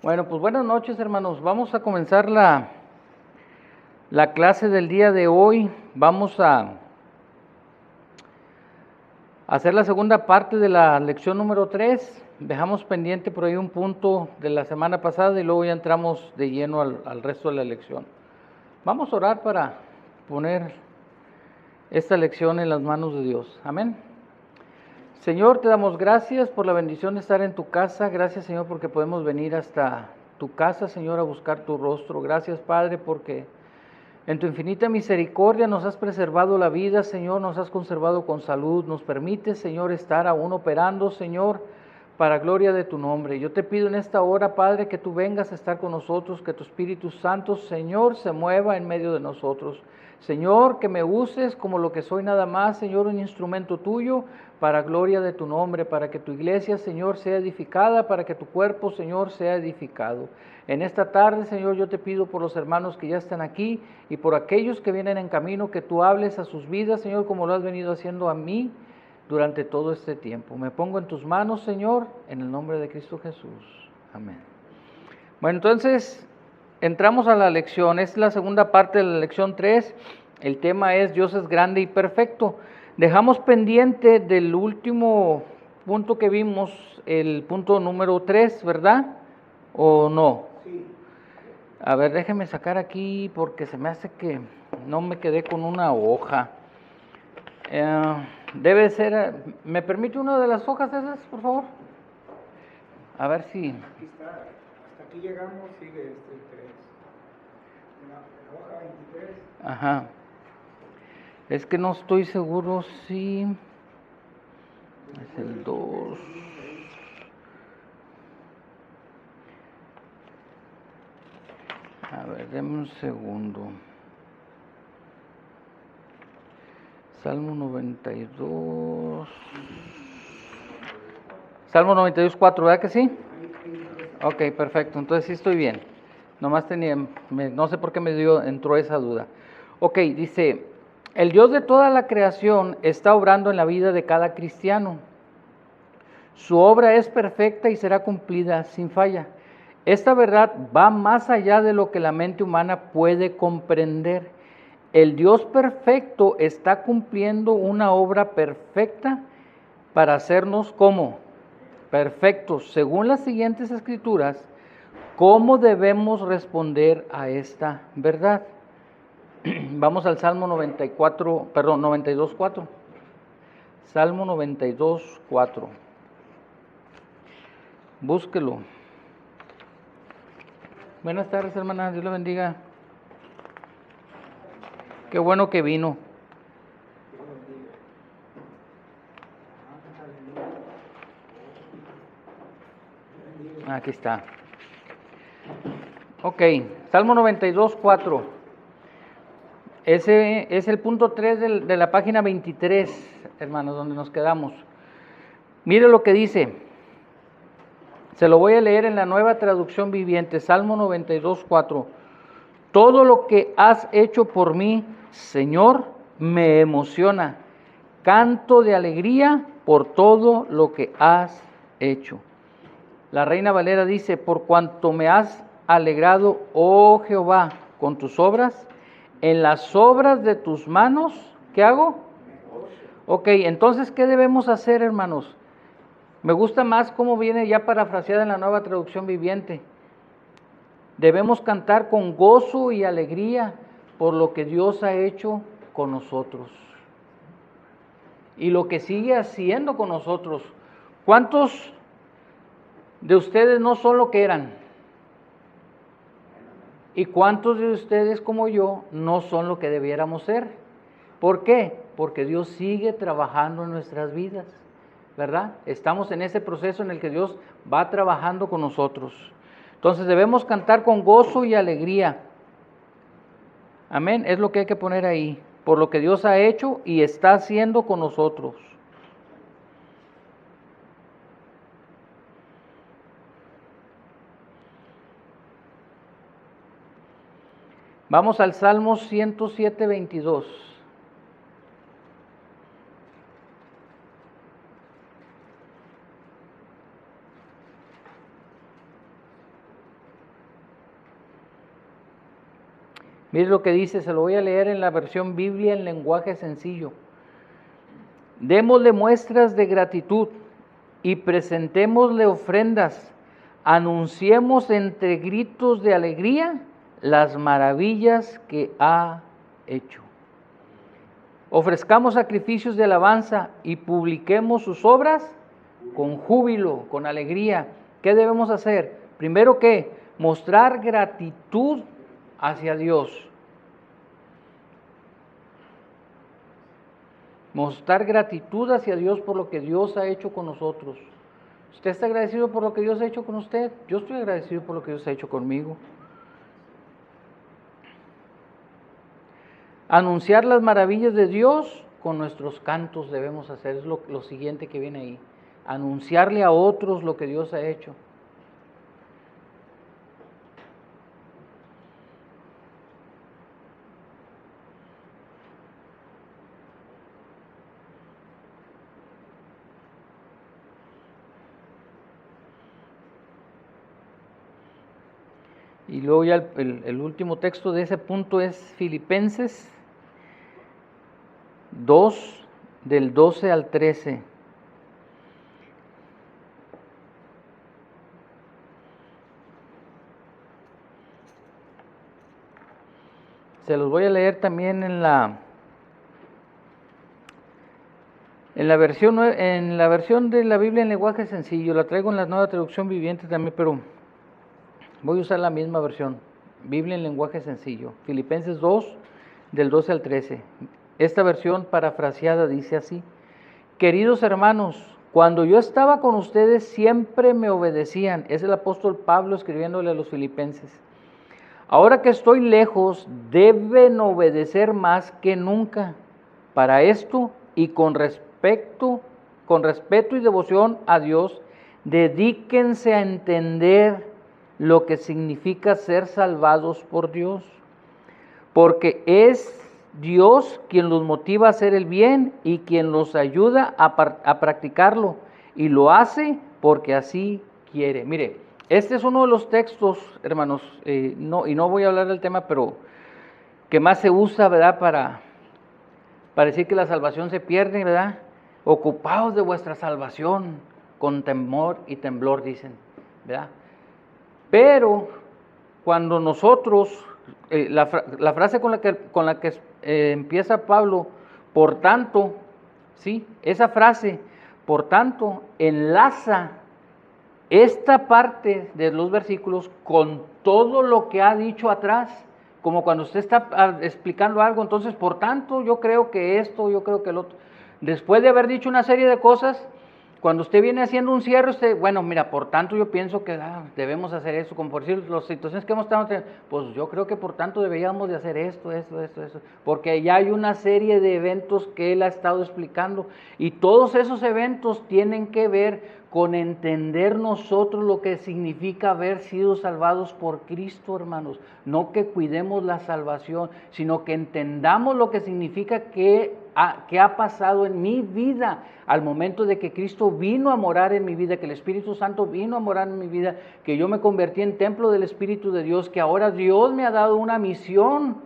Bueno, pues buenas noches, hermanos. Vamos a comenzar la clase del día de hoy. Vamos a hacer la segunda parte de la lección número 3. Dejamos pendiente por ahí un punto de la semana pasada y luego ya entramos de lleno al resto de la lección. Vamos a orar para poner esta lección en las manos de Dios. Amén. Señor, te damos gracias por la bendición de estar en tu casa. Gracias, Señor, porque podemos venir hasta tu casa, Señor, a buscar tu rostro. Gracias, Padre, porque en tu infinita misericordia nos has preservado la vida, Señor, nos has conservado con salud. Nos permites, Señor, estar aún operando, Señor, para gloria de tu nombre. Yo te pido en esta hora, Padre, que tú vengas a estar con nosotros, que tu Espíritu Santo, Señor, se mueva en medio de nosotros. Señor, que me uses como lo que soy nada más, Señor, un instrumento tuyo para gloria de tu nombre, para que tu iglesia, Señor, sea edificada, para que tu cuerpo, Señor, sea edificado. En esta tarde, Señor, yo te pido por los hermanos que ya están aquí y por aquellos que vienen en camino, que tú hables a sus vidas, Señor, como lo has venido haciendo a mí durante todo este tiempo. Me pongo en tus manos, Señor, en el nombre de Cristo Jesús. Amén. Bueno, entonces entramos a la lección. Es la segunda parte de la lección 3. El tema es Dios es grande y perfecto. Dejamos pendiente del último punto que vimos, el punto número 3, ¿verdad? ¿O no? Sí. A ver, déjeme sacar aquí porque se me hace que no me quedé con una hoja. Debe ser, ¿me permite una de las hojas esas, por favor? A ver si... Aquí está, hasta aquí llegamos, sigue el 3. La hoja 23. Ajá. Es que no estoy seguro si... Es el 2. A ver, denme un segundo. Salmo 92. Salmo 92, 4, ¿verdad que sí? Ok, perfecto. Entonces sí estoy bien. Nomás tenía, no sé por qué entró esa duda. Ok, dice, el Dios de toda la creación está obrando en la vida de cada cristiano. Su obra es perfecta y será cumplida sin falla. Esta verdad va más allá de lo que la mente humana puede comprender. El Dios perfecto está cumpliendo una obra perfecta para hacernos como perfectos. Según las siguientes escrituras, ¿cómo debemos responder a esta verdad? Vamos al Salmo 92:4. Salmo 92:4. Búsquelo. Buenas tardes, hermana, Dios la bendiga. Qué bueno que vino. Aquí está. Ok, Salmo 92:4. Ese es el punto 3 de la página 23, hermanos, donde nos quedamos. Mire lo que dice. Se lo voy a leer en la Nueva Traducción Viviente, Salmo 92:4. Todo lo que has hecho por mí, Señor, me emociona. Canto de alegría por todo lo que has hecho. La Reina Valera dice, por cuanto me has alegrado, oh Jehová, con tus obras, en las obras de tus manos, ¿qué hago? Ok, entonces, ¿qué debemos hacer, hermanos? Me gusta más cómo viene ya parafraseada en la Nueva Traducción Viviente. Debemos cantar con gozo y alegría por lo que Dios ha hecho con nosotros y lo que sigue haciendo con nosotros. ¿Cuántos de ustedes no son lo que eran? ¿Y cuántos de ustedes como yo no son lo que debiéramos ser? ¿Por qué? Porque Dios sigue trabajando en nuestras vidas, ¿verdad? Estamos en ese proceso en el que Dios va trabajando con nosotros. Entonces debemos cantar con gozo y alegría. Amén, es lo que hay que poner ahí, por lo que Dios ha hecho y está haciendo con nosotros. Vamos al Salmo 107:22. Mire lo que dice, se lo voy a leer en la versión Biblia en lenguaje sencillo. Démosle muestras de gratitud y presentémosle ofrendas. Anunciemos entre gritos de alegría las maravillas que ha hecho. Ofrezcamos sacrificios de alabanza y publiquemos sus obras con júbilo, con alegría. ¿Qué debemos hacer? Primero, ¿qué? Mostrar gratitud hacia Dios. Mostrar gratitud hacia Dios por lo que Dios ha hecho con nosotros. ¿Usted está agradecido por lo que Dios ha hecho con usted? Yo estoy agradecido por lo que Dios ha hecho conmigo. Anunciar las maravillas de Dios con nuestros cantos debemos hacer. Es lo siguiente que viene ahí. Anunciarle a otros lo que Dios ha hecho. Y luego ya el último texto de ese punto es Filipenses 2, del 12 al 13. Se los voy a leer también en la versión de la Biblia en lenguaje sencillo. La traigo en la Nueva Traducción Viviente también, pero voy a usar la misma versión. Biblia en lenguaje sencillo. Filipenses 2, del 12 al 13. Esta versión parafraseada dice así: queridos hermanos, cuando yo estaba con ustedes siempre me obedecían. Es el apóstol Pablo escribiéndole a los filipenses. Ahora que estoy lejos, deben obedecer más que nunca. Para esto y con respeto y devoción a Dios, dedíquense a entender lo que significa ser salvados por Dios. Porque es Dios quien los motiva a hacer el bien y quien los ayuda a practicarlo. Y lo hace porque así quiere. Mire, este es uno de los textos, hermanos, no voy a hablar del tema, pero que más se usa, ¿verdad? Para decir que la salvación se pierde, ¿verdad? Ocupaos de vuestra salvación con temor y temblor, dicen, ¿verdad? Pero cuando nosotros, la frase con la que empieza Pablo, por tanto, ¿sí? Esa frase, por tanto, enlaza esta parte de los versículos con todo lo que ha dicho atrás, como cuando usted está explicando algo. Entonces, por tanto, yo creo que esto, yo creo que el otro. Después de haber dicho una serie de cosas, cuando usted viene haciendo un cierre, usted, bueno, mira, por tanto yo pienso que debemos hacer eso, como por decir, las situaciones que hemos estado teniendo, pues yo creo que por tanto deberíamos de hacer esto, porque ya hay una serie de eventos que él ha estado explicando, y todos esos eventos tienen que ver con entender nosotros lo que significa haber sido salvados por Cristo, hermanos. No que cuidemos la salvación, sino que entendamos lo que significa que ha pasado en mi vida al momento de que Cristo vino a morar en mi vida, que el Espíritu Santo vino a morar en mi vida, que yo me convertí en templo del Espíritu de Dios, que ahora Dios me ha dado una misión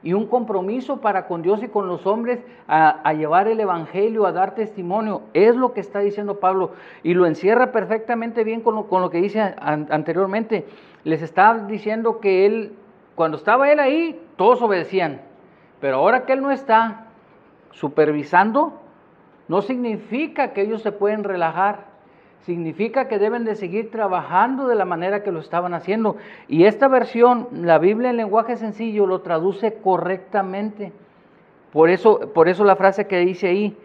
y un compromiso para con Dios y con los hombres a llevar el Evangelio, a dar testimonio. Es lo que está diciendo Pablo, y lo encierra perfectamente bien con lo que dice anteriormente. Les está diciendo que él, cuando estaba él ahí, todos obedecían, pero ahora que él no está supervisando, no significa que ellos se pueden relajar, significa que deben de seguir trabajando de la manera que lo estaban haciendo. Y esta versión, la Biblia en lenguaje sencillo, lo traduce correctamente. Por eso la frase que dice ahí: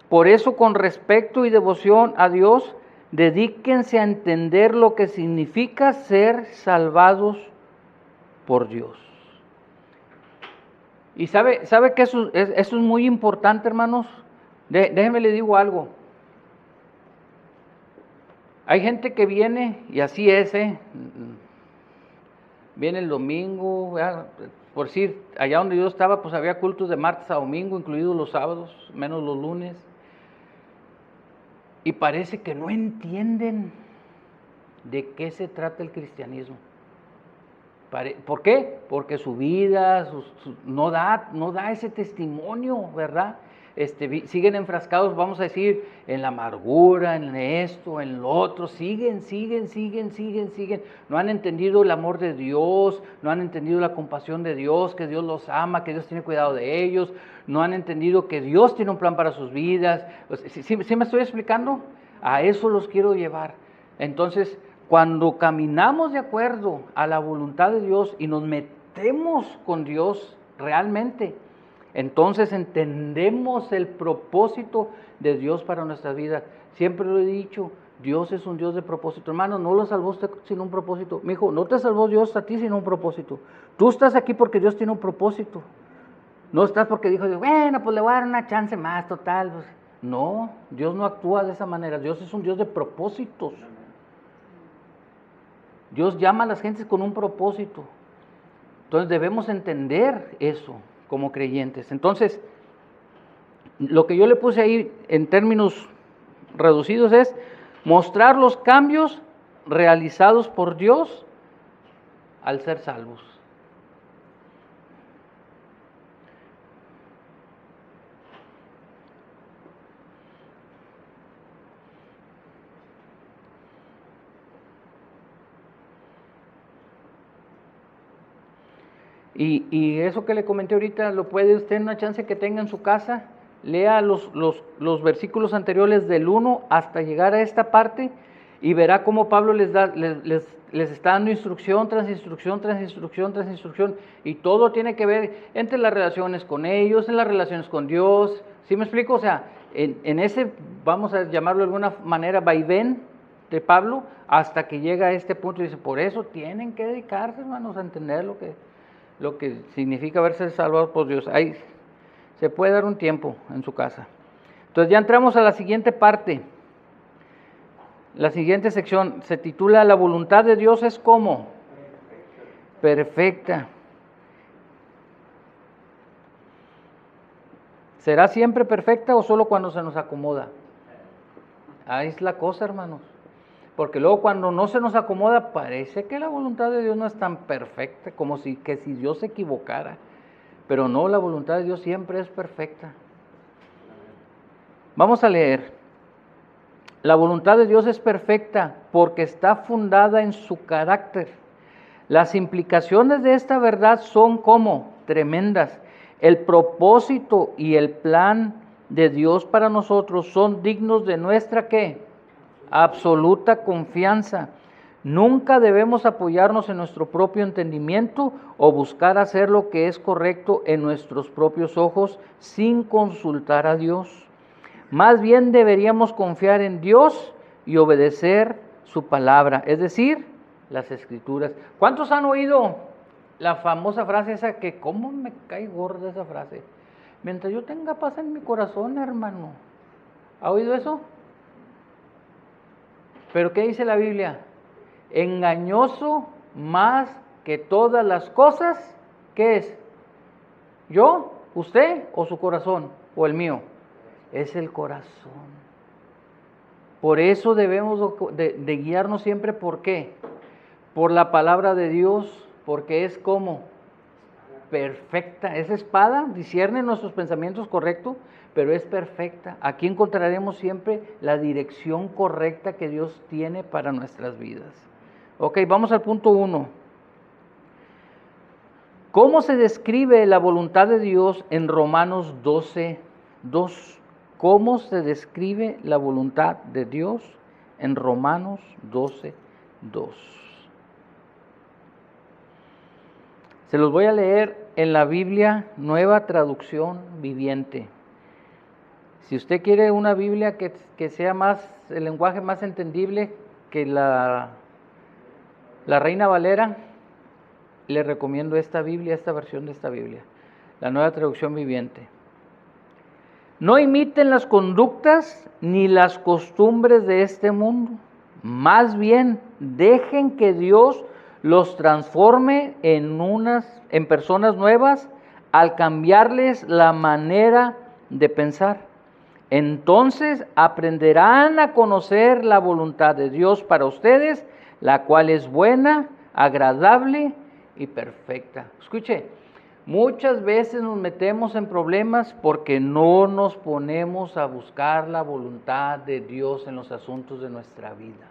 por eso, con respeto y devoción a Dios, dedíquense a entender lo que significa ser salvados por Dios. Y sabe que eso es muy importante, hermanos. Déjenme le digo algo. Hay gente que viene, y así es, viene el domingo, ¿verdad? Por decir, allá donde yo estaba, pues había cultos de martes a domingo, incluidos los sábados, menos los lunes. Y parece que no entienden de qué se trata el cristianismo. ¿Por qué? Porque su vida no da ese testimonio, ¿verdad? Siguen enfrascados, vamos a decir, en la amargura, en esto, en lo otro, siguen. No han entendido el amor de Dios, no han entendido la compasión de Dios, que Dios los ama, que Dios tiene cuidado de ellos, no han entendido que Dios tiene un plan para sus vidas. ¿Sí me estoy explicando? A eso los quiero llevar. Entonces, cuando caminamos de acuerdo a la voluntad de Dios y nos metemos con Dios realmente, entonces entendemos el propósito de Dios para nuestras vidas. Siempre lo he dicho, Dios es un Dios de propósito. Hermano, no lo salvó usted sin un propósito. Mijo, no te salvó Dios a ti sin un propósito. Tú estás aquí porque Dios tiene un propósito. No estás porque dijo, bueno, pues le voy a dar una chance más, total. Pues, no, Dios no actúa de esa manera. Dios es un Dios de propósitos. Dios llama a las gentes con un propósito. Entonces debemos entender eso como creyentes. Entonces, lo que yo le puse ahí en términos reducidos es mostrar los cambios realizados por Dios al ser salvos. Y eso que le comenté ahorita, lo puede usted en una chance que tenga en su casa, lea los versículos anteriores del 1 hasta llegar a esta parte y verá cómo Pablo les está dando instrucción tras instrucción, tras instrucción, tras instrucción, y todo tiene que ver entre las relaciones con ellos, en las relaciones con Dios. ¿Sí me explico? O sea, en ese, vamos a llamarlo de alguna manera, vaivén de Pablo, hasta que llega a este punto y dice, por eso tienen que dedicarse, hermanos, a entender lo que significa haberse salvado por Dios. Ahí se puede dar un tiempo en su casa. Entonces ya entramos a la siguiente parte. La siguiente sección se titula La voluntad de Dios es ¿cómo? Perfecta. ¿Será siempre perfecta o solo cuando se nos acomoda? Ahí es la cosa, hermanos. Porque luego cuando no se nos acomoda, parece que la voluntad de Dios no es tan perfecta, como si Dios se equivocara. Pero no, la voluntad de Dios siempre es perfecta. Vamos a leer. La voluntad de Dios es perfecta porque está fundada en su carácter. Las implicaciones de esta verdad son como tremendas. El propósito y el plan de Dios para nosotros son dignos de nuestra ¿qué? Absoluta confianza. Nunca debemos apoyarnos en nuestro propio entendimiento o buscar hacer lo que es correcto en nuestros propios ojos sin consultar a Dios. Más bien deberíamos confiar en Dios y obedecer su palabra, es decir, las Escrituras. ¿Cuántos han oído la famosa frase esa que cómo me cae gorda esa frase? Mientras yo tenga paz en mi corazón, hermano. ¿Ha oído eso? ¿Pero qué dice la Biblia? Engañoso más que todas las cosas, ¿qué es? ¿Yo? ¿Usted? ¿O su corazón? ¿O el mío? Es el corazón. Por eso debemos de guiarnos siempre, ¿por qué? Por la palabra de Dios, porque es como perfecta. Esa espada discierne nuestros pensamientos, correcto, pero es perfecta. Aquí encontraremos siempre la dirección correcta que Dios tiene para nuestras vidas. Ok, vamos al punto 1. ¿Cómo se describe la voluntad de Dios en Romanos 12:2? ¿Cómo se describe la voluntad de Dios en Romanos 12:2? Se los voy a leer en la Biblia Nueva Traducción Viviente. Si usted quiere una Biblia que sea más, el lenguaje más entendible que la Reina Valera, le recomiendo esta Biblia, esta versión de esta Biblia, la Nueva Traducción Viviente. No imiten las conductas ni las costumbres de este mundo, más bien dejen que Dios los transforme en personas nuevas al cambiarles la manera de pensar. Entonces aprenderán a conocer la voluntad de Dios para ustedes, la cual es buena, agradable y perfecta. Escuche, muchas veces nos metemos en problemas porque no nos ponemos a buscar la voluntad de Dios en los asuntos de nuestra vida.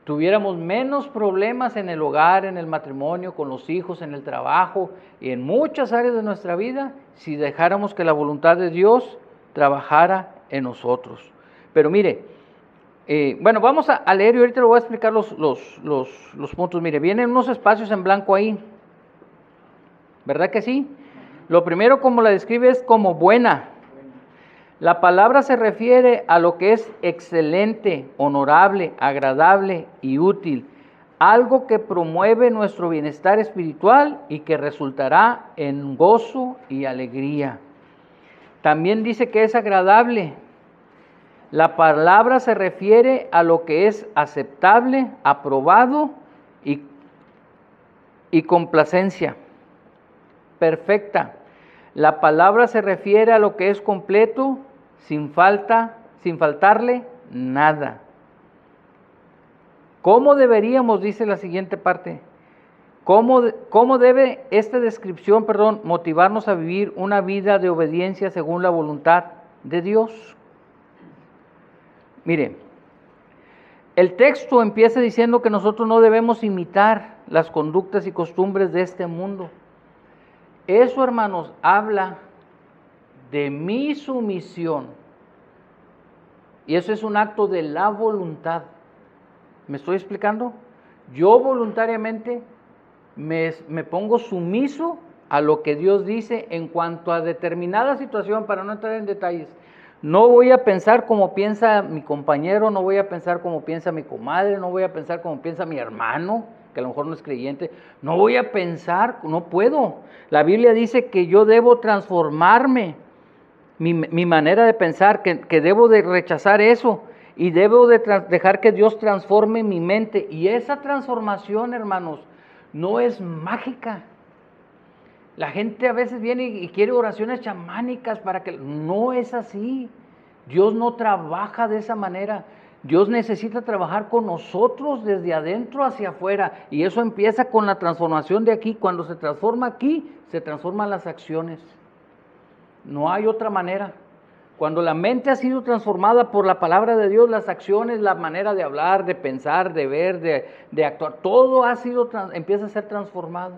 Tuviéramos menos problemas en el hogar, en el matrimonio, con los hijos, en el trabajo y en muchas áreas de nuestra vida si dejáramos que la voluntad de Dios trabajara en nosotros. Pero mire, bueno, vamos a leer y ahorita le voy a explicar los puntos. Mire, vienen unos espacios en blanco ahí, ¿verdad que sí? Lo primero, como la describe, es como buena. La palabra se refiere a lo que es excelente, honorable, agradable y útil, algo que promueve nuestro bienestar espiritual y que resultará en gozo y alegría. También dice que es agradable. La palabra se refiere a lo que es aceptable, aprobado y complacencia, perfecta. La palabra se refiere a lo que es completo, sin faltarle nada. ¿Cómo deberíamos, dice la siguiente parte, cómo debe esta descripción, motivarnos a vivir una vida de obediencia según la voluntad de Dios? Mire, el texto empieza diciendo que nosotros no debemos imitar las conductas y costumbres de este mundo. Eso, hermanos, habla de mi sumisión. Y eso es un acto de la voluntad. ¿Me estoy explicando? Yo voluntariamente me pongo sumiso a lo que Dios dice en cuanto a determinada situación, para no entrar en detalles. No voy a pensar como piensa mi compañero, no voy a pensar como piensa mi comadre, no voy a pensar como piensa mi hermano, que a lo mejor no es creyente. No voy a pensar, no puedo. La Biblia dice que yo debo transformarme, mi manera de pensar, que debo de rechazar eso y debo de dejar que Dios transforme mi mente. Y esa transformación, hermanos, no es mágica. La gente a veces viene y quiere oraciones chamánicas para que... No es así. Dios no trabaja de esa manera. Dios necesita trabajar con nosotros desde adentro hacia afuera. Y eso empieza con la transformación de aquí. Cuando se transforma aquí, se transforman las acciones. No hay otra manera. Cuando la mente ha sido transformada por la palabra de Dios, las acciones, la manera de hablar, de pensar, de ver, de actuar, todo empieza a ser transformado.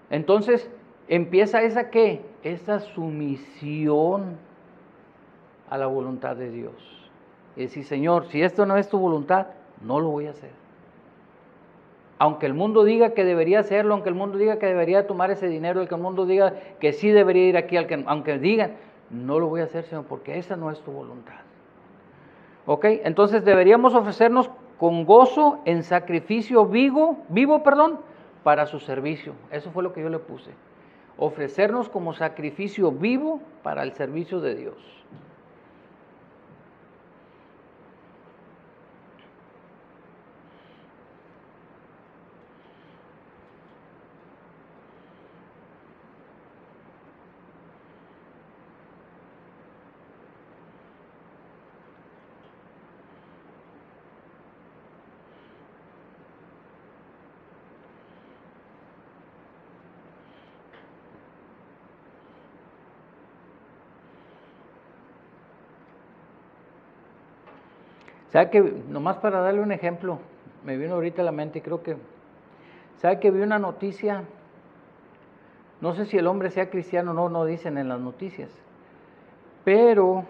Entonces, empieza esa sumisión a la voluntad de Dios. Y decir, Señor, si esto no es tu voluntad, no lo voy a hacer. Aunque el mundo diga que debería hacerlo, aunque el mundo diga que debería tomar ese dinero, aunque el mundo diga que sí debería ir aquí, aunque digan, no lo voy a hacer, Señor, porque esa no es tu voluntad. ¿Ok? Entonces deberíamos ofrecernos con gozo en sacrificio vivo, para su servicio. Eso fue lo que yo le puse. Ofrecernos como sacrificio vivo para el servicio de Dios. ¿Sabe que, nomás para darle un ejemplo, me vino ahorita a la mente y creo que, ¿sabe que vi una noticia? No sé si el hombre sea cristiano o no dicen en las noticias, pero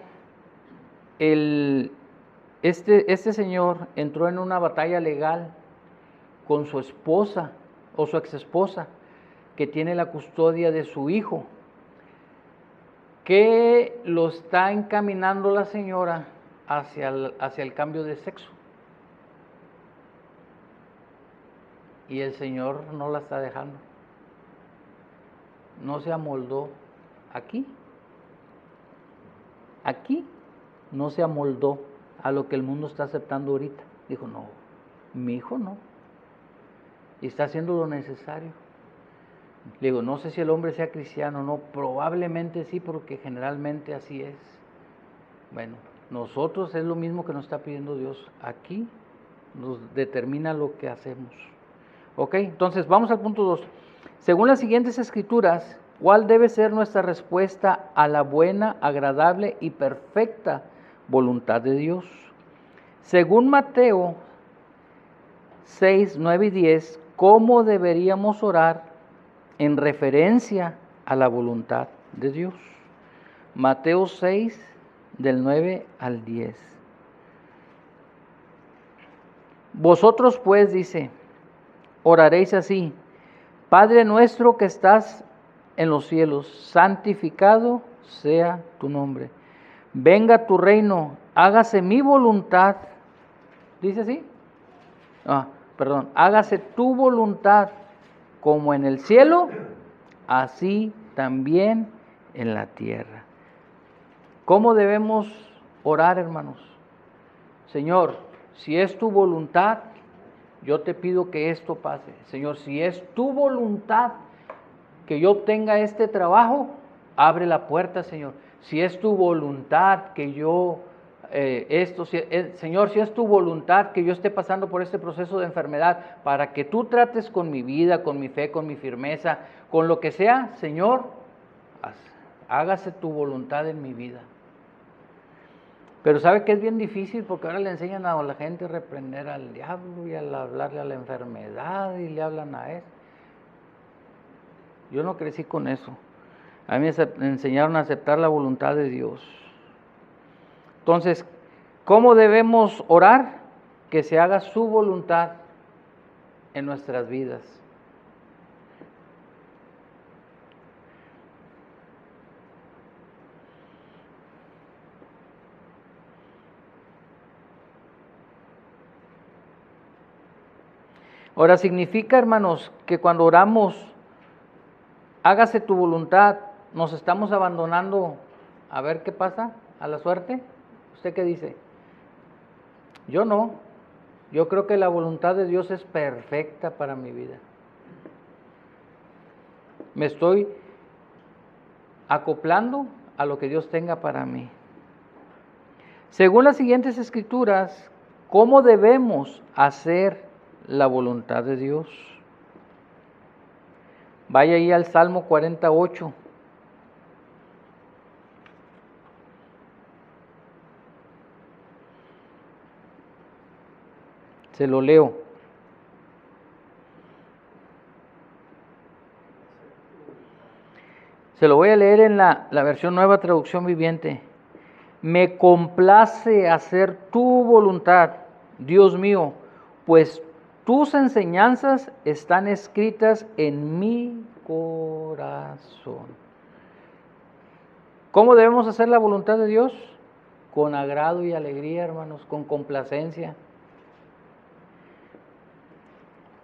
este señor entró en una batalla legal con su esposa o su exesposa, que tiene la custodia de su hijo, que lo está encaminando la señora hacia el cambio de sexo. Y el Señor no la está dejando. No se amoldó aquí. Aquí no se amoldó a lo que el mundo está aceptando ahorita. Dijo, no, mi hijo no. Y está haciendo lo necesario. Le digo, no sé si el hombre sea cristiano o no, probablemente sí, porque generalmente así es. Bueno, nosotros es lo mismo que nos está pidiendo Dios. Aquí nos determina lo que hacemos. ¿Ok? Entonces, vamos al punto 2. Según las siguientes escrituras, ¿cuál debe ser nuestra respuesta a la buena, agradable y perfecta voluntad de Dios? Según Mateo 6, 9 y 10, ¿cómo deberíamos orar en referencia a la voluntad de Dios? Mateo 6, del 9 al 10. Vosotros pues, dice, oraréis así: Padre nuestro que estás en los cielos, santificado sea tu nombre. Venga tu reino, hágase mi voluntad. ¿Dice así? Hágase tu voluntad como en el cielo, así también en la tierra. ¿Cómo debemos orar, hermanos? Señor, si es tu voluntad, yo te pido que esto pase. Señor, si es tu voluntad que yo obtenga este trabajo, abre la puerta, Señor. Si es tu voluntad que yo Señor, si es tu voluntad que yo esté pasando por este proceso de enfermedad, para que tú trates con mi vida, con mi fe, con mi firmeza, con lo que sea, Señor, hágase tu voluntad en mi vida. Pero sabe que es bien difícil, porque ahora le enseñan a la gente a reprender al diablo y a hablarle a la enfermedad y le hablan a él. Yo no crecí con eso. A mí me enseñaron a aceptar la voluntad de Dios. Entonces, ¿cómo debemos orar? Que se haga su voluntad en nuestras vidas. Ahora, significa, hermanos, que cuando oramos, hágase tu voluntad, nos estamos abandonando a ver qué pasa, a la suerte. ¿Usted qué dice? Yo no. Yo creo que la voluntad de Dios es perfecta para mi vida. Me estoy acoplando a lo que Dios tenga para mí. Según las siguientes escrituras, ¿cómo debemos hacer la voluntad de Dios? Vaya ahí al Salmo 48. Se lo leo. Se lo voy a leer en la versión Nueva Traducción Viviente. Me complace hacer tu voluntad, Dios mío, pues tus enseñanzas están escritas en mi corazón. ¿Cómo debemos hacer la voluntad de Dios? Con agrado y alegría, hermanos, con complacencia.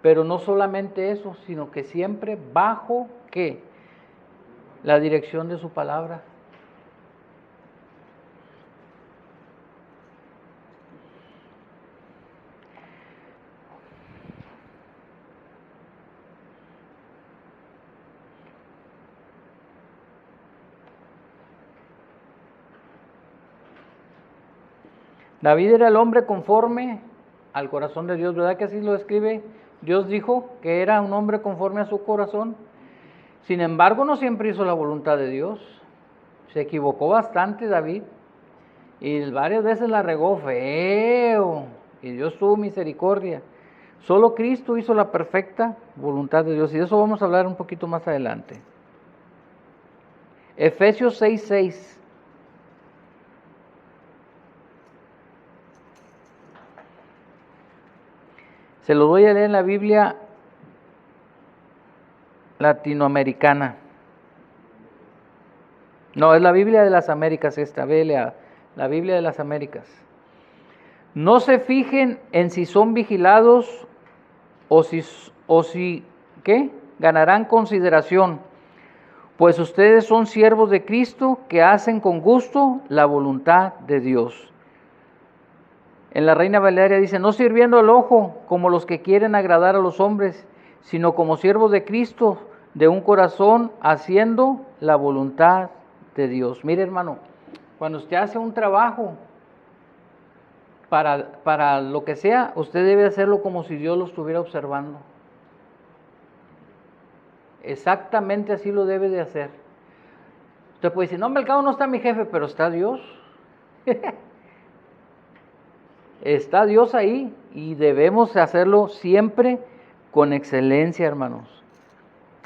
Pero no solamente eso, sino que siempre bajo, ¿qué? La dirección de su palabra. David era el hombre conforme al corazón de Dios, ¿verdad que así lo describe? Dios dijo que era un hombre conforme a su corazón. Sin embargo, no siempre hizo la voluntad de Dios. Se equivocó bastante David y varias veces la regó feo y Dios tuvo misericordia. Solo Cristo hizo la perfecta voluntad de Dios y de eso vamos a hablar un poquito más adelante. Efesios 6:6. Se lo voy a leer en la Biblia latinoamericana. No, es la Biblia de las Américas esta, la Biblia de las Américas. No se fijen en si son vigilados o si ¿qué? Ganarán consideración, pues ustedes son siervos de Cristo que hacen con gusto la voluntad de Dios. En la Reina Valera dice, no sirviendo al ojo como los que quieren agradar a los hombres, sino como siervos de Cristo, de un corazón, haciendo la voluntad de Dios. Mire, hermano, cuando usted hace un trabajo para lo que sea, usted debe hacerlo como si Dios lo estuviera observando. Exactamente así lo debe de hacer. Usted puede decir, no, al cabo no está mi jefe, pero está Dios. Está Dios ahí y debemos hacerlo siempre con excelencia, hermanos.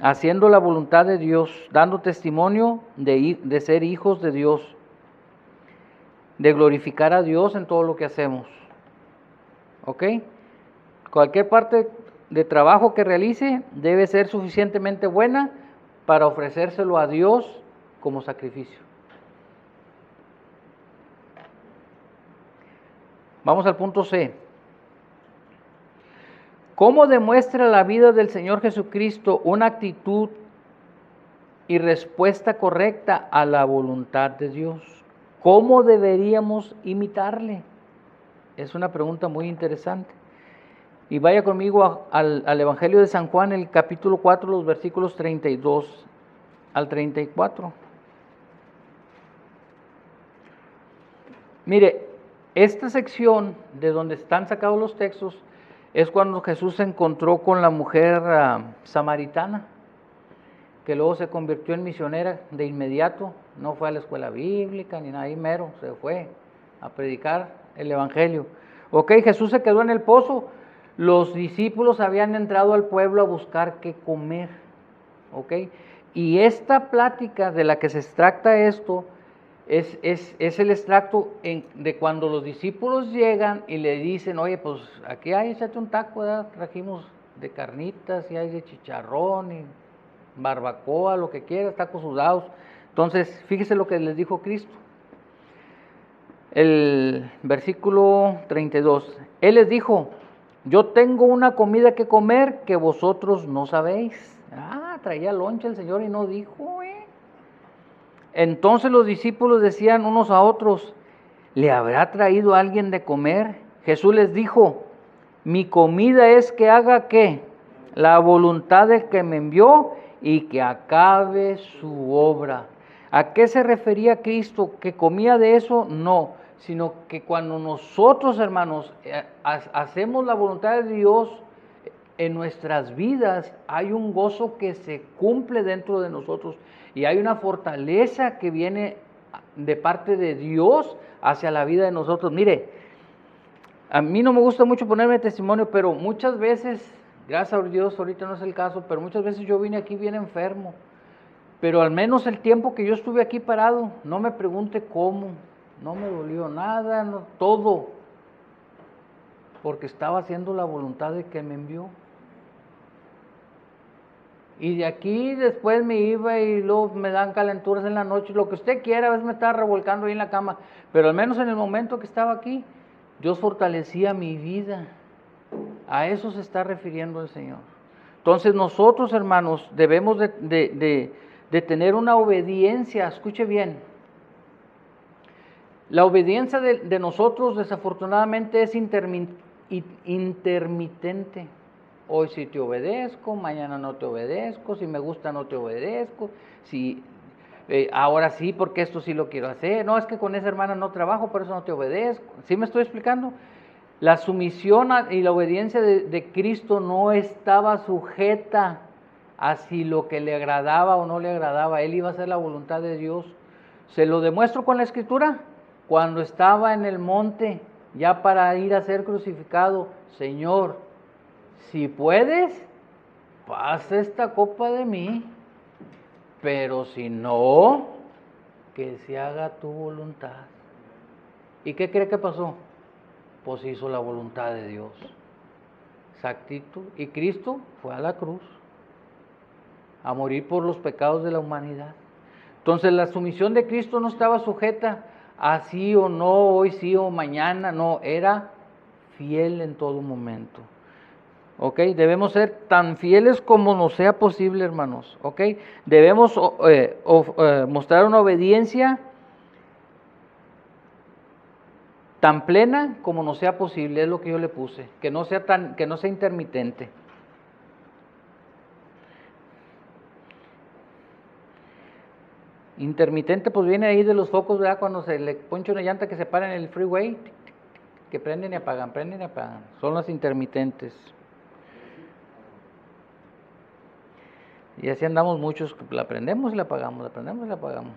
Haciendo la voluntad de Dios, dando testimonio de ser hijos de Dios, de glorificar a Dios en todo lo que hacemos. ¿Ok? Cualquier parte de trabajo que realice debe ser suficientemente buena para ofrecérselo a Dios como sacrificio. Vamos al punto C. ¿Cómo demuestra la vida del Señor Jesucristo una actitud y respuesta correcta a la voluntad de Dios? ¿Cómo deberíamos imitarle? Es una pregunta muy interesante. Y vaya conmigo al Evangelio de San Juan, el capítulo 4, los versículos 32 al 34. Mire, esta sección de donde están sacados los textos es cuando Jesús se encontró con la mujer samaritana, que luego se convirtió en misionera de inmediato, no fue a la escuela bíblica ni nada, ahí mero, se fue a predicar el Evangelio. Ok, Jesús se quedó en el pozo, los discípulos habían entrado al pueblo a buscar qué comer, ok, y esta plática de la que se extracta esto, es el extracto de cuando los discípulos llegan y le dicen, oye, pues aquí hay, échate un taco, ¿verdad? Trajimos de carnitas y hay de chicharrón y barbacoa, lo que quieras, tacos sudados. Entonces, fíjese lo que les dijo Cristo. El versículo 32, Él les dijo, yo tengo una comida que comer que vosotros no sabéis. Traía lonche el Señor y no dijo, Entonces los discípulos decían unos a otros, ¿le habrá traído alguien de comer? Jesús les dijo, mi comida es que haga ¿qué? La voluntad del que me envió y que acabe su obra. ¿A qué se refería Cristo? ¿Que comía de eso? No, sino que cuando nosotros, hermanos, hacemos la voluntad de Dios en nuestras vidas, hay un gozo que se cumple dentro de nosotros y hay una fortaleza que viene de parte de Dios hacia la vida de nosotros. Mire, a mí no me gusta mucho ponerme testimonio, pero muchas veces, gracias a Dios, ahorita no es el caso, pero muchas veces yo vine aquí bien enfermo, pero al menos el tiempo que yo estuve aquí parado, no me pregunte cómo, no me dolió nada, no, todo, porque estaba haciendo la voluntad de que me envió. Y de aquí después me iba y luego me dan calenturas en la noche, lo que usted quiera, a veces me estaba revolcando ahí en la cama, pero al menos en el momento que estaba aquí, Dios fortalecía mi vida. A eso se está refiriendo el Señor. Entonces nosotros, hermanos, debemos de tener una obediencia, escuche bien. La obediencia de nosotros desafortunadamente es intermitente. Hoy sí te obedezco, mañana no te obedezco, si me gusta no te obedezco, si ahora sí porque esto sí lo quiero hacer, no es que con esa hermana no trabajo, por eso no te obedezco. ¿Sí me estoy explicando? La sumisión y la obediencia de Cristo no estaba sujeta a si lo que le agradaba o no le agradaba, Él iba a hacer la voluntad de Dios. Se lo demuestro con la Escritura, cuando estaba en el monte, ya para ir a ser crucificado, Señor, si puedes, pasa esta copa de mí, pero si no, que se haga tu voluntad. ¿Y qué cree que pasó? Pues hizo la voluntad de Dios. Exactito. Y Cristo fue a la cruz a morir por los pecados de la humanidad. Entonces la sumisión de Cristo no estaba sujeta a sí o no, hoy sí o mañana, no, era fiel en todo momento. ¿Ok? Debemos ser tan fieles como nos sea posible, hermanos. ¿Ok? Debemos mostrar una obediencia tan plena como nos sea posible, es lo que yo le puse, que no sea intermitente. Intermitente pues viene ahí de los focos, ¿verdad? Cuando se le poncha una llanta que se para en el freeway, que prenden y apagan, son las intermitentes. Y así andamos muchos, la prendemos y la apagamos, la prendemos y la apagamos.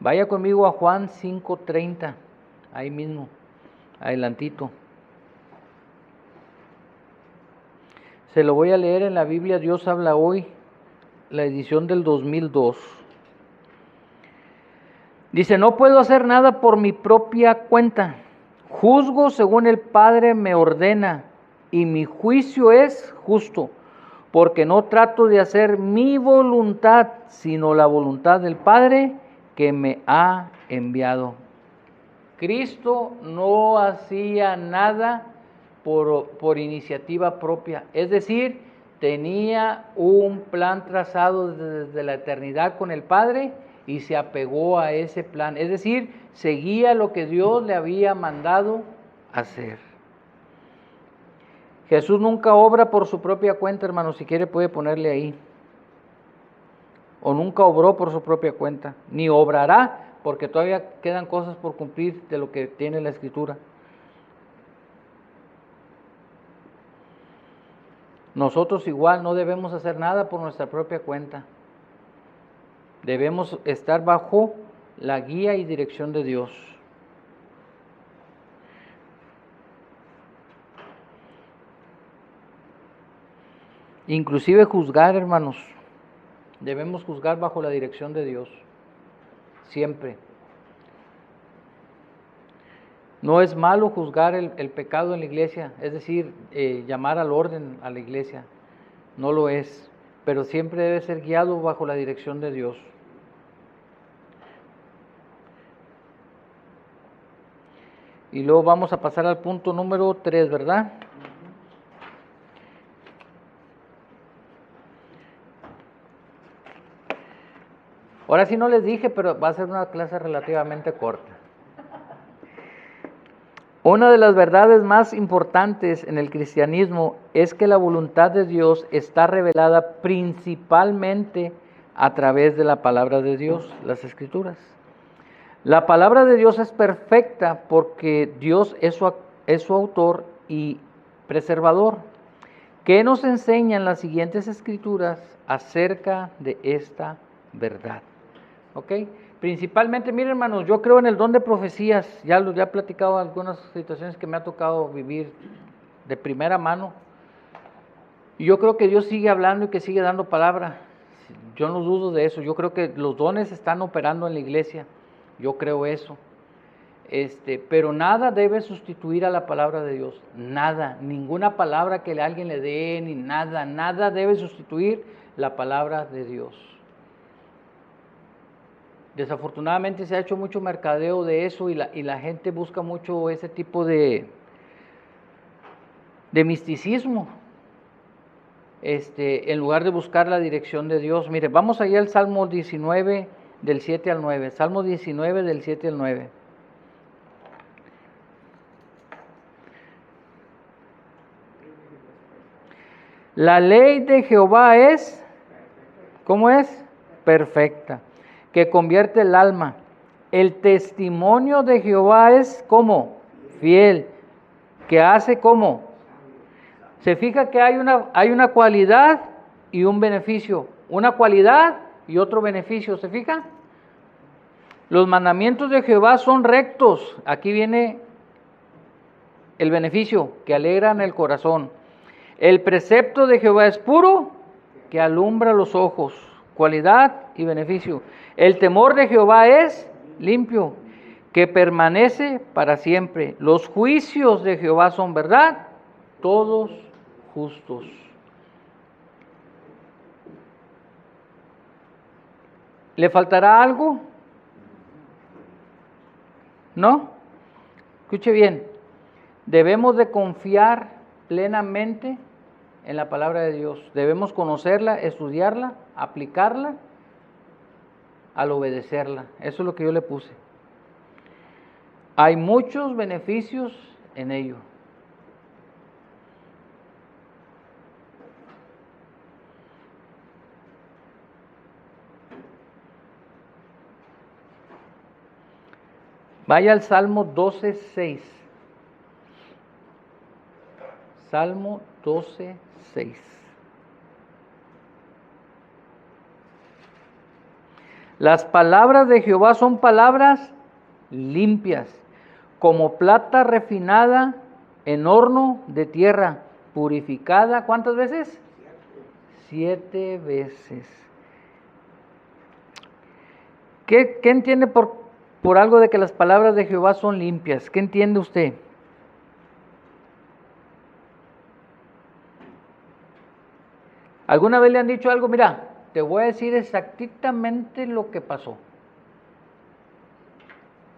Vaya conmigo a Juan 5:30, ahí mismo, adelantito. Se lo voy a leer en la Biblia Dios habla hoy, la edición del 2002. Dice, no puedo hacer nada por mi propia cuenta. Juzgo según el Padre me ordena, y mi juicio es justo, porque no trato de hacer mi voluntad, sino la voluntad del Padre que me ha enviado. Cristo no hacía nada por iniciativa propia, es decir, tenía un plan trazado desde la eternidad con el Padre y se apegó a ese plan, es decir, seguía lo que Dios le había mandado hacer. Jesús nunca obra por su propia cuenta, hermano, si quiere puede ponerle ahí. O nunca obró por su propia cuenta, ni obrará, porque todavía quedan cosas por cumplir de lo que tiene la Escritura. Nosotros igual no debemos hacer nada por nuestra propia cuenta. Debemos estar bajo la guía y dirección de Dios. Inclusive juzgar, hermanos. Debemos juzgar bajo la dirección de Dios. Siempre. No es malo juzgar el pecado en la iglesia, es decir, llamar al orden a la iglesia. No lo es, pero siempre debe ser guiado bajo la dirección de Dios. Y luego vamos a pasar al punto número 3, ¿verdad? Ahora sí no les dije, pero va a ser una clase relativamente corta. Una de las verdades más importantes en el cristianismo es que la voluntad de Dios está revelada principalmente a través de la palabra de Dios, las Escrituras. La palabra de Dios es perfecta porque Dios es su autor y preservador. ¿Qué nos enseñan las siguientes Escrituras acerca de esta verdad? ¿Ok? Principalmente, miren hermanos, yo creo en el don de profecías, ya he platicado algunas situaciones que me ha tocado vivir de primera mano, y yo creo que Dios sigue hablando y que sigue dando palabra, yo no dudo de eso, yo creo que los dones están operando en la iglesia, yo creo eso, pero nada debe sustituir a la palabra de Dios, nada, ninguna palabra que alguien le dé, ni nada debe sustituir la palabra de Dios. Desafortunadamente se ha hecho mucho mercadeo de eso y la gente busca mucho ese tipo de misticismo, en lugar de buscar la dirección de Dios. Mire, vamos allá al Salmo 19 del 7 al 9. Salmo 19 del 7 al 9. La ley de Jehová es, ¿cómo es? Perfecta, que convierte el alma. El testimonio de Jehová es como fiel, que hace como. Se fija que hay una cualidad y un beneficio, una cualidad y otro beneficio, ¿se fija? Los mandamientos de Jehová son rectos, aquí viene el beneficio, que alegran el corazón. El precepto de Jehová es puro, que alumbra los ojos, cualidad y beneficio. El temor de Jehová es limpio, que permanece para siempre. Los juicios de Jehová son verdad, todos justos. ¿Le faltará algo? ¿No? Escuche bien, debemos de confiar plenamente en la palabra de Dios. Debemos conocerla, estudiarla, aplicarla, al obedecerla. Eso es lo que yo le puse. Hay muchos beneficios en ello. Vaya al Salmo 12:6. Salmo 12:6. Las palabras de Jehová son palabras limpias, como plata refinada en horno de tierra, purificada, ¿cuántas veces? 7 veces. ¿Qué entiende por algo de que las palabras de Jehová son limpias? ¿Qué entiende usted? ¿Alguna vez le han dicho algo? Mira, te voy a decir exactamente lo que pasó.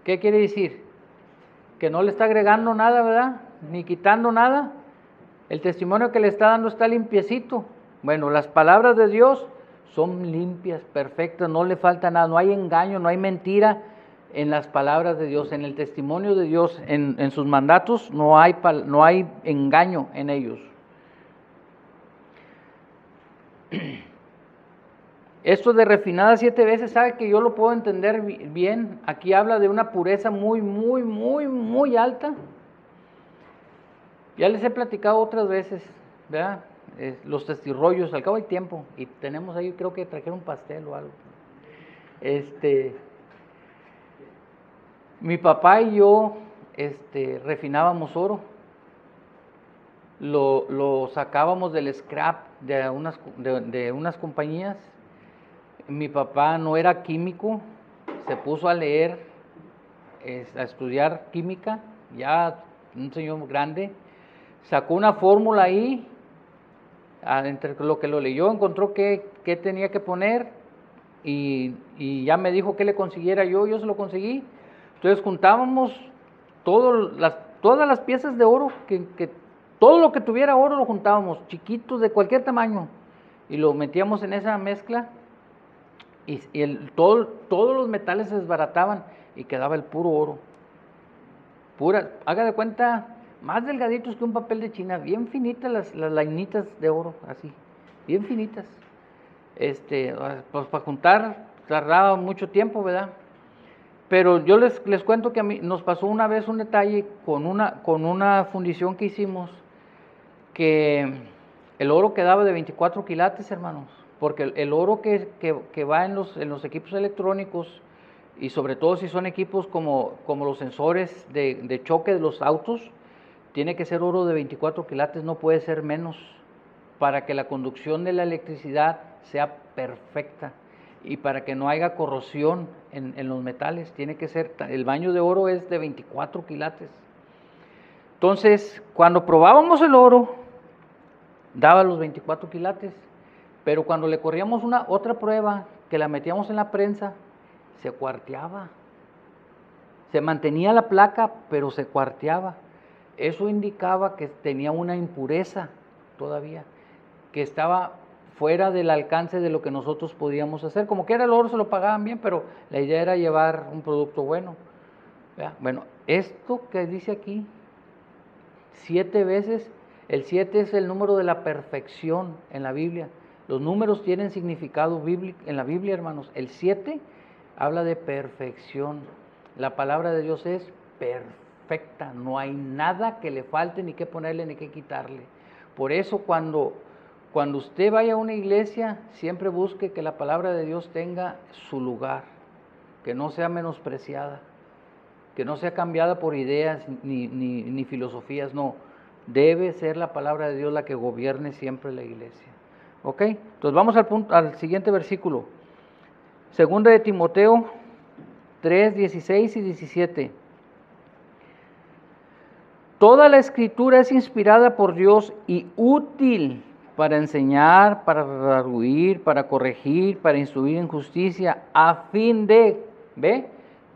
¿Qué quiere decir? Que no le está agregando nada, ¿verdad? Ni quitando nada. El testimonio que le está dando está limpiecito. Bueno, las palabras de Dios son limpias, perfectas, no le falta nada, no hay engaño, no hay mentira en las palabras de Dios, en el testimonio de Dios, en sus mandatos, no hay engaño en ellos. Esto de refinada 7 veces, sabe que yo lo puedo entender bien. Aquí habla de una pureza muy, muy, muy, muy alta. Ya les he platicado otras veces, ¿verdad? Los testirrollos, al cabo hay tiempo, y tenemos ahí, creo que trajeron un pastel o algo. Mi papá y yo refinábamos oro. Lo sacábamos del scrap de unas compañías. Mi papá no era químico, se puso a leer, a estudiar química, ya un señor grande, sacó una fórmula ahí, entre lo que lo leyó, encontró qué tenía que poner y ya me dijo que le consiguiera yo se lo conseguí. Entonces juntábamos todas las piezas de oro, que todo lo que tuviera oro lo juntábamos, chiquitos de cualquier tamaño, y lo metíamos en esa mezcla. Y todos los metales se desbarataban y quedaba el puro oro. Haga de cuenta, más delgaditos que un papel de China, bien finitas las lainitas de oro, así, bien finitas. Pues para juntar tardaba mucho tiempo, ¿verdad? Pero yo les cuento que a mí nos pasó una vez un detalle con una fundición que hicimos, que el oro quedaba de 24 quilates, hermanos. Porque el oro que va en los equipos electrónicos, y sobre todo si son equipos como los sensores de choque de los autos, tiene que ser oro de 24 quilates, no puede ser menos, para que la conducción de la electricidad sea perfecta y para que no haya corrosión en los metales. Tiene que ser, el baño de oro es de 24 quilates. Entonces, cuando probábamos el oro, daba los 24 quilates. Pero cuando le corríamos otra prueba, que la metíamos en la prensa, se cuarteaba. Se mantenía la placa, pero se cuarteaba. Eso indicaba que tenía una impureza todavía, que estaba fuera del alcance de lo que nosotros podíamos hacer. Como que era el oro, se lo pagaban bien, pero la idea era llevar un producto bueno. ¿Verdad? Bueno, esto que dice aquí, 7 veces, el 7 es el número de la perfección en la Biblia. Los números tienen significado bíblico en la Biblia, hermanos. El 7 habla de perfección. La palabra de Dios es perfecta. No hay nada que le falte, ni que ponerle, ni que quitarle. Por eso cuando usted vaya a una iglesia, siempre busque que la palabra de Dios tenga su lugar, que no sea menospreciada, que no sea cambiada por ideas ni filosofías, no. Debe ser la palabra de Dios la que gobierne siempre la iglesia. ¿Ok? Entonces vamos al siguiente versículo. Segunda de Timoteo 3, 16 y 17. Toda la escritura es inspirada por Dios y útil para enseñar, para redarguir, para corregir, para instruir en justicia, a fin de, ¿ve?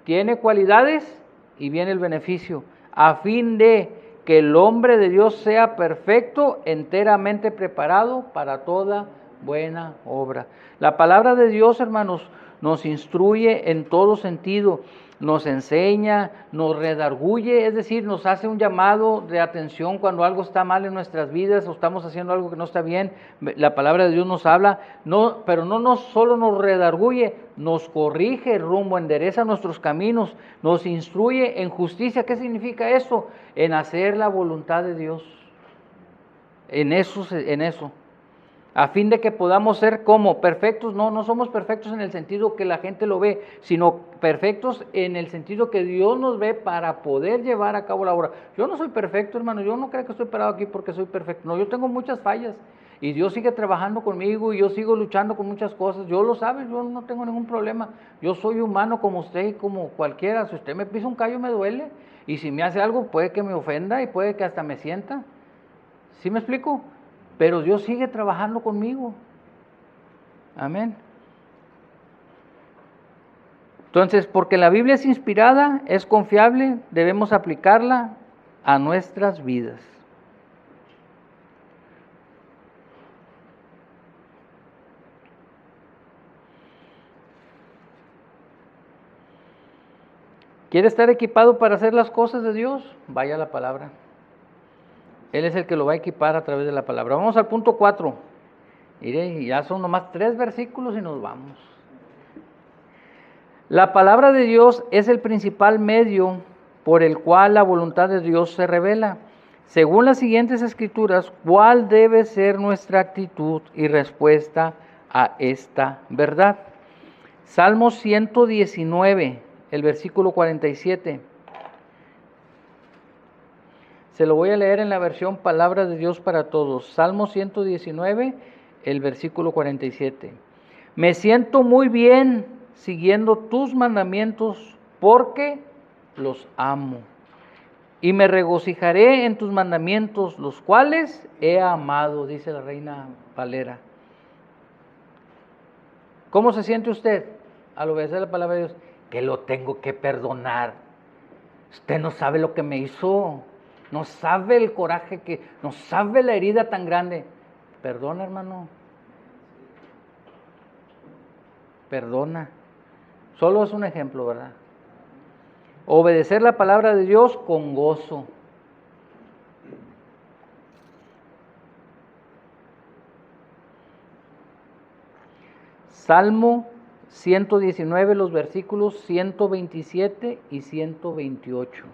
Tiene cualidades y viene el beneficio, a fin de que el hombre de Dios sea perfecto, enteramente preparado para toda buena obra. La palabra de Dios, hermanos, nos instruye en todo sentido. nos enseña, nos redarguye, es decir, nos hace un llamado de atención cuando algo está mal en nuestras vidas o estamos haciendo algo que no está bien. La palabra de Dios nos habla, pero no solo nos redarguye, nos corrige el rumbo, endereza nuestros caminos, nos instruye en justicia. ¿Qué significa eso? En hacer la voluntad de Dios. En eso. A fin de que podamos ser como perfectos. No somos perfectos en el sentido que la gente lo ve, sino perfectos en el sentido que Dios nos ve para poder llevar a cabo la obra. Yo no soy perfecto, hermano, yo no creo que estoy parado aquí porque soy perfecto. No, yo tengo muchas fallas y Dios sigue trabajando conmigo y yo sigo luchando con muchas cosas. Yo lo sabe, yo no tengo ningún problema. Yo soy humano como usted y como cualquiera. Si usted me pisa un callo me duele, y si me hace algo puede que me ofenda y puede que hasta me sienta. ¿Sí me explico? Pero Dios sigue trabajando conmigo. Amén. Entonces, porque la Biblia es inspirada, es confiable, debemos aplicarla a nuestras vidas. ¿Quiere estar equipado para hacer las cosas de Dios? Vaya a la palabra. Él es el que lo va a equipar a través de la palabra. Vamos al punto 4. Mire, ya son nomás 3 versículos y nos vamos. La palabra de Dios es el principal medio por el cual la voluntad de Dios se revela. Según las siguientes escrituras, ¿cuál debe ser nuestra actitud y respuesta a esta verdad? Salmo 119, el versículo 47. Se lo voy a leer en la versión Palabra de Dios para Todos. Salmo 119, el versículo 47. Me siento muy bien siguiendo tus mandamientos porque los amo. Y me regocijaré en tus mandamientos, los cuales he amado, dice la Reina Valera. ¿Cómo se siente usted al obedecer la palabra de Dios? Que lo tengo que perdonar. Usted no sabe lo que me hizo. No sabe el coraje no sabe la herida tan grande. Perdona, hermano. Perdona. Solo es un ejemplo, ¿verdad? Obedecer la palabra de Dios con gozo. Salmo 119, los versículos 127 y 128.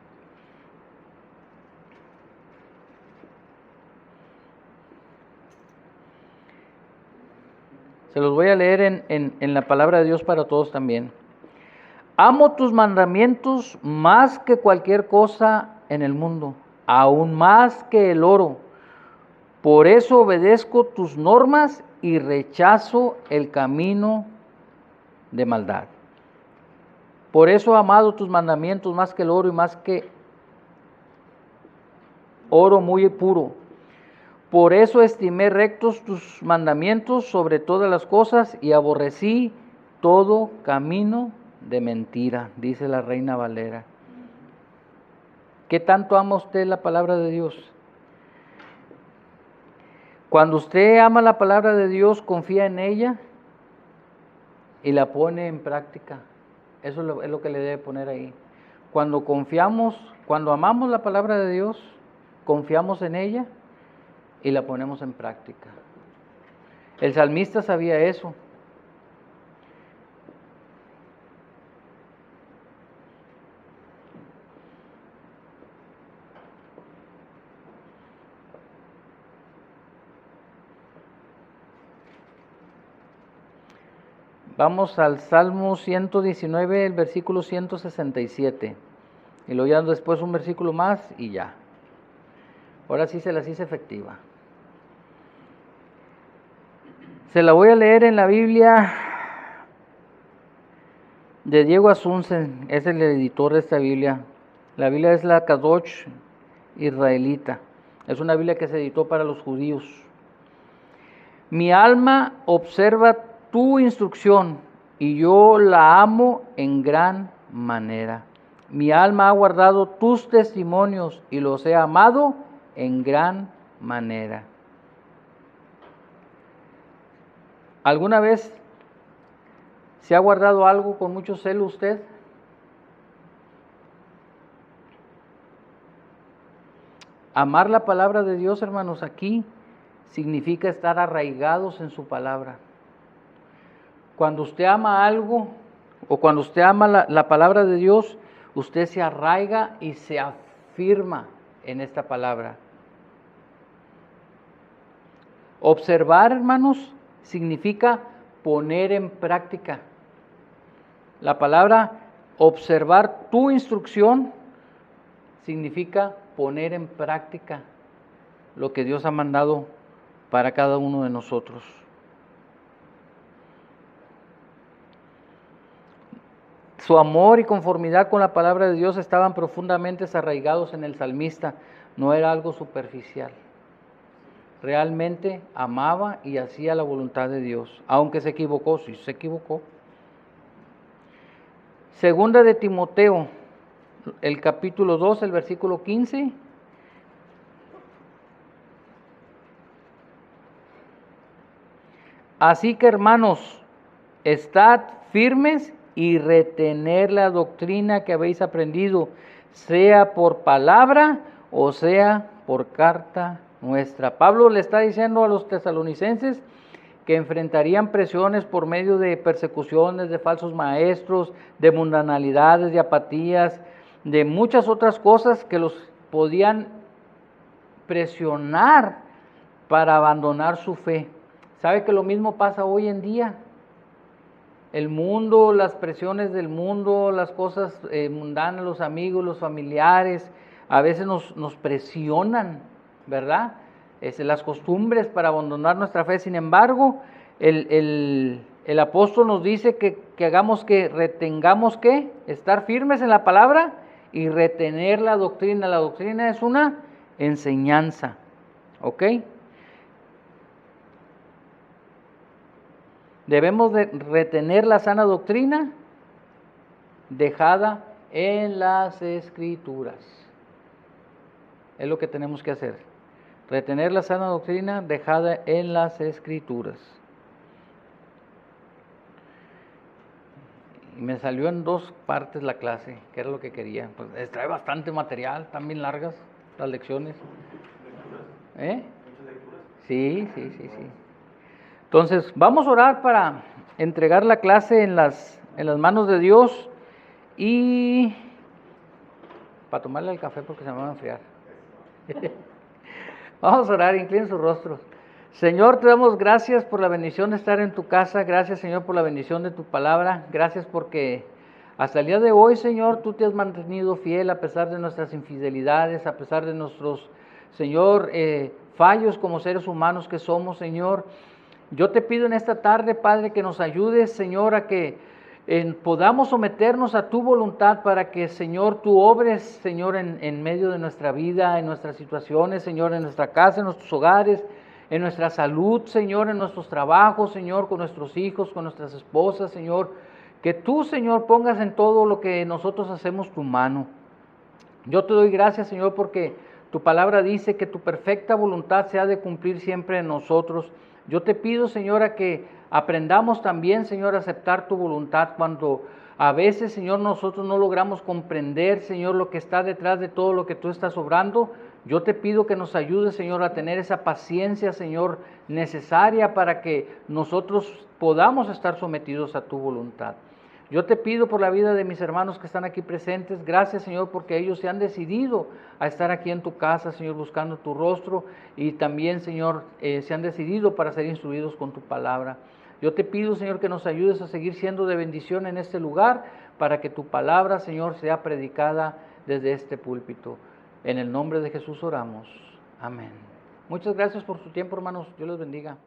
Se los voy a leer en la palabra de Dios para todos también. Amo tus mandamientos más que cualquier cosa en el mundo, aún más que el oro. Por eso obedezco tus normas y rechazo el camino de maldad. Por eso he amado tus mandamientos más que el oro y más que oro muy puro. Por eso estimé rectos tus mandamientos sobre todas las cosas y aborrecí todo camino de mentira, dice la Reina Valera. ¿Qué tanto ama usted la palabra de Dios? Cuando usted ama la palabra de Dios, confía en ella y la pone en práctica. Eso es lo que le debe poner ahí. Cuando amamos la palabra de Dios, confiamos en ella y la ponemos en práctica. El salmista sabía eso. Vamos al Salmo 119, el versículo 167. Y luego ya después un versículo más y ya. Ahora sí se las hice efectiva. Se la voy a leer en la Biblia de Diego Asunción, es el editor de esta Biblia. La Biblia es la Kadosh israelita. Es una Biblia que se editó para los judíos. Mi alma observa tu instrucción y yo la amo en gran manera. Mi alma ha guardado tus testimonios y los he amado en gran manera. ¿Alguna vez se ha guardado algo con mucho celo usted? Amar la palabra de Dios, hermanos, aquí significa estar arraigados en su palabra. Cuando usted ama algo, o cuando usted ama la palabra de Dios, usted se arraiga y se afirma en esta palabra. Observar, hermanos, significa poner en práctica. La palabra observar tu instrucción significa poner en práctica lo que Dios ha mandado para cada uno de nosotros. Su amor y conformidad con la palabra de Dios estaban profundamente arraigados en el salmista, no era algo superficial. Realmente amaba y hacía la voluntad de Dios, aunque se equivocó, sí se equivocó. Segunda de Timoteo, el capítulo 2, el versículo 15. Así que, hermanos, estad firmes y retener la doctrina que habéis aprendido, sea por palabra o sea por carta nuestra. Pablo le está diciendo a los tesalonicenses que enfrentarían presiones por medio de persecuciones, de falsos maestros, de mundanalidades, de apatías, de muchas otras cosas que los podían presionar para abandonar su fe. ¿Sabe que lo mismo pasa hoy en día? El mundo, las presiones del mundo, las cosas mundanas, los amigos, los familiares, a veces nos presionan, ¿verdad? Las costumbres para abandonar nuestra fe. Sin embargo, el apóstol nos dice que hagamos que retengamos que estar firmes en la palabra y retener la doctrina. La doctrina es una enseñanza, ¿ok? Debemos de retener la sana doctrina dejada en las Escrituras. Es lo que tenemos que hacer. Retener la sana doctrina dejada en las Escrituras. Y me salió en 2 partes la clase, que era lo que quería. Pues trae bastante material, están bien largas las lecciones. ¿Eh? Sí. Entonces, vamos a orar para entregar la clase en las manos de Dios y para tomarle el café porque se me va a enfriar. Vamos a orar, inclinen sus rostros. Señor, te damos gracias por la bendición de estar en tu casa. Gracias, Señor, por la bendición de tu palabra. Gracias porque hasta el día de hoy, Señor, tú te has mantenido fiel a pesar de nuestras infidelidades, a pesar de nuestros, Señor, fallos como seres humanos que somos, Señor. Yo te pido en esta tarde, Padre, que nos ayudes, Señor, a que podamos someternos a tu voluntad para que, Señor, tú obres, Señor, en medio de nuestra vida, en nuestras situaciones, Señor, en nuestra casa, en nuestros hogares, en nuestra salud, Señor, en nuestros trabajos, Señor, con nuestros hijos, con nuestras esposas, Señor. Que tú, Señor, pongas en todo lo que nosotros hacemos tu mano. Yo te doy gracias, Señor, porque tu palabra dice que tu perfecta voluntad se ha de cumplir siempre en nosotros. Yo te pido, Señor, a que aprendamos también, Señor, a aceptar tu voluntad cuando a veces, Señor, nosotros no logramos comprender, Señor, lo que está detrás de todo lo que tú estás obrando. Yo te pido que nos ayudes, Señor, a tener esa paciencia, Señor, necesaria para que nosotros podamos estar sometidos a tu voluntad. Yo te pido por la vida de mis hermanos que están aquí presentes, gracias, Señor, porque ellos se han decidido a estar aquí en tu casa, Señor, buscando tu rostro, y también, Señor, se han decidido para ser instruidos con tu palabra. Yo te pido, Señor, que nos ayudes a seguir siendo de bendición en este lugar, para que tu palabra, Señor, sea predicada desde este púlpito. En el nombre de Jesús oramos. Amén. Muchas gracias por su tiempo, hermanos. Dios los bendiga.